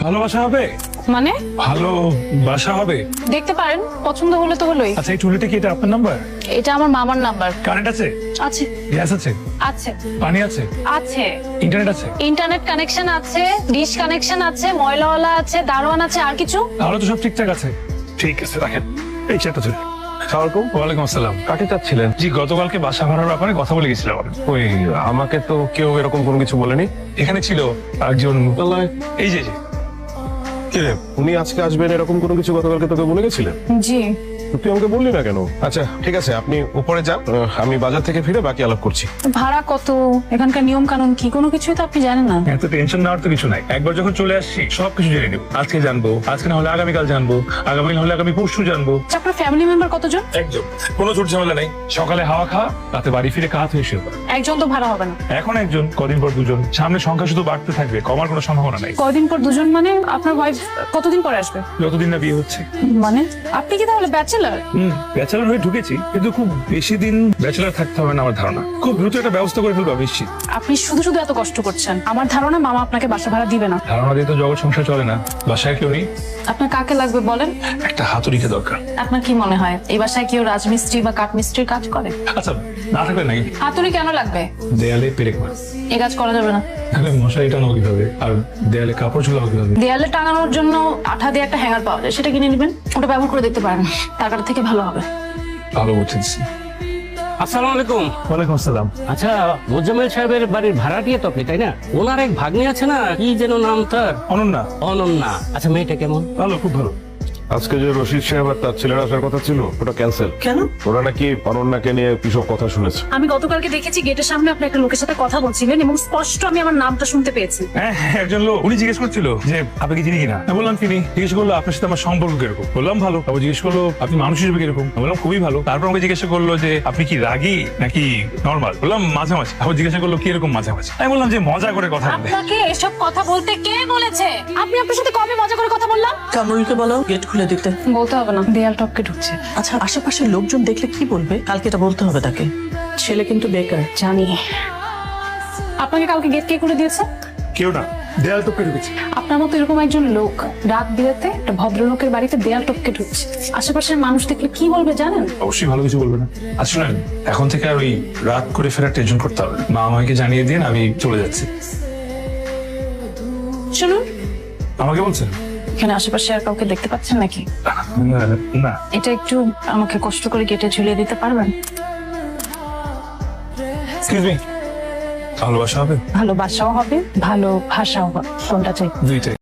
ভালোবাসা হবে মানে ভালোবাসা হবে। দেখতে পারেন, পছন্দ হলে তো হলোই। আচ্ছা এই টুলিটা কি এটা আপনার নাম্বার? এটা আমার মামার নাম্বার। কারেন্ট আছে? আছে গ্যাস আছে? আছে পানি আছে? আছে ইন্টারনেট আছে? ইন্টারনেট কানেকশন আছে, ডিশ কানেকশন আছে, ময়লাওয়ালা আছে, দারোয়ান আছে, আর কিছু? তাহলে তো সব ঠিকঠাক আছে। ঠিক আছে রাখেন এই চেকটা চলে। ওয়ালাইকুম আসসালাম। কাকে চাচ্ছিলেন? জি গতকালকে বাসা ভাড়ার ব্যাপারে কথা বলে গেছিলাম। ওই আমাকে তো কেউ এরকম কোনো কিছু বলেনি। এখানে ছিল একজন, এই যে কে রে? উনি আজকে আসবেন এরকম কোনো কিছু গতকালকে তোকে বলে গেছিলেন? জি। তুই আমাকে বললি না কেন? আচ্ছা ঠিক আছে, আপনি উপরে যান, আমি বাজার থেকে ফিরে বাকি আলাপ করছি। ভাড়া কত, এখানকার নিয়ম কানুন কি, কোনো কিছুই তো আপনি জানেন না। এত টেনশন নেওয়ার তো কিছু নাই। একবার যখন চলে আসছি সবকিছু জেনে নেব। আজকে জানবো, আজকে না হলে আগামীকাল জানবো, আগামী না হলে আগামী পরশু জানবো। আচ্ছা, আপনার ফ্যামিলি মেম্বার কতজন? একদম, কোনো ঝুট ঝামেলা নাই। সকালে হাওয়া খাওয়া, রাতে বাড়ি ফিরে কাত হয়ে শুয়ে পড়া। একজন তো ভাড়া হবে না। এখন একজন, কদিন পর দুজন, সামনে সংখ্যা শুধু বাড়তে থাকবে, কমার কোনো সম্ভাবনা নাই। কয়দিন পর দুজন মানে আপনার ওয়াইফ কতদিন পরে আসবে? যতদিন না বিয়ে হচ্ছে। মানে আপনি কি তাহলে ব্যাচেলার? ব্যাচেলার হয়ে ঢুকেছি, কিন্তু খুব বেশি দিন ব্যাচেলার থাকতে হবে না আমার ধারণা। খুব দ্রুত একটা ব্যবস্থা করে ফেলবো নিশ্চিত। আপনি শুধু শুধু এত কষ্ট করছেন। আমার ধারণা মামা আপনাকে বাসা ভাড়া দিবে না। ধারণা দিয়ে তো জগৎ সংসার চলে না। বাসায় কেউ নেই, আপনার কাকে লাগবে বলেন? একটা হাতুড়িকে দরকার। আপনার কি মনে হয় এই বাসায় কেউ রাজমিস্ত্রি বা কাঠমিস্ত্রির কাজ করে? আচ্ছা না থাকবে নাকি? হাতুড়ি কেন লাগবে? দেয়ালে পেরেক মার। এই কাজ করা যাবে না। তাহলে মশারি টানাও কিভাবে? আর দেয়ালে কাপড় ঝুলাও কিভাবে? দেয়ালে টাঙানোর জন্য আঠা দিয়ে একটা হ্যাঙ্গার পাওয়া যায়, সেটা কিনে নেবেন। ওটা ব্যবহার করে দেখতে পারেন, টাকাটা থেকে ভালো হবে। ভালো বুঝেছি। আসসালামু আলাইকুম। ওয়ালাইকুম আসসালাম। আচ্ছা, মোজাম্মেল সাহেবের বাড়ির ভাড়াটিয়া তো আপনি, তাই না? ওনার এক ভাগ্নি আছে না, কি যেন নাম তার? অনন্যা। অনন্যা। আচ্ছা, মেয়েটা কেমন? ভালো, খুব ভালো। আজকে যে রশিদ সাহেব আর তার ছেলের আসার কথা ছিল ওটা ক্যান্সেল। কেন? ওরা নাকি অনন্যাকে নিয়ে কিসব কথা শুনেছে। আমি গতকালকে দেখেছি গেটের সামনে আপনি একটা লোকের সাথে কথা বলছিলেন এবং স্পষ্ট আমি আমার নামটা শুনতে পেয়েছি। হ্যাঁ, একজন লোক, উনি জিজ্ঞেস করছিল যে আপনি কি চিনি কিনা। আমি বললাম চিনি। জিজ্ঞেস করলো আপনার সাথে আমার সম্পর্ক কিরকম। বললাম ভালো। তারপর জিজ্ঞেস করলো আপনি মানুষ হিসেবে কিরকম। আমি বললাম খুবই ভালো। তারপর আমাকে জিজ্ঞাসা করলো যে আপনি কি রাগী নাকি নর্মাল। বললাম মাঝামাঝি। আবার জিজ্ঞাসা করলো কিরকম মাঝামাঝি। আমি বললাম যে মজা করে কথা বলে। আপনাকে এসব কথা বলতে কে বলেছে? আপনি আপনার সাথে কবে মজা করে কথা বললাম? কামরুলকে বলো গেট খুলে দিতে। বলতে হবে না, দেয়াল টপকে ঢুকছে। আচ্ছা, আশেপাশের লোকজন দেখলে কি বলবে? কালকে এটা বলতে হবে তাকে। ছেলে কিন্তু বেকার। জানি। আপনাকে কালকে গেট কে করে দিয়েছে? কেউ না, দেয়াল টপকে ঢুকেছে। আপনার মতো এরকম একজন লোক রাত বিরাতে একটা ভদ্রলোকের বাড়িতে দেয়াল টপকে ঢুকছে, আশেপাশের মানুষ দেখলে কি বলবে জানেন? অবশ্যই ভালো কিছু বলবে না। আচ্ছা শুনেন, এখন থেকে আর ওই রাত করে ফেরার টেনশন করতে হবে না। মা আমাকে জানিয়ে দিন, আমি চলে যাচ্ছি। শুনুন, আমাকে বলছেন? এখানে আশেপাশে আর কাউকে দেখতে পাচ্ছেন নাকি? না। এটা একটু আমাকে কষ্ট করে গেটে ঝুলিয়ে দিতে পারবেন? এক্সকিউজ মি, ভালোবাসা হবে? ভালোবাসাও হবে, ভালো ভাষাও হবে, কোনটা চাই? দুইটাই।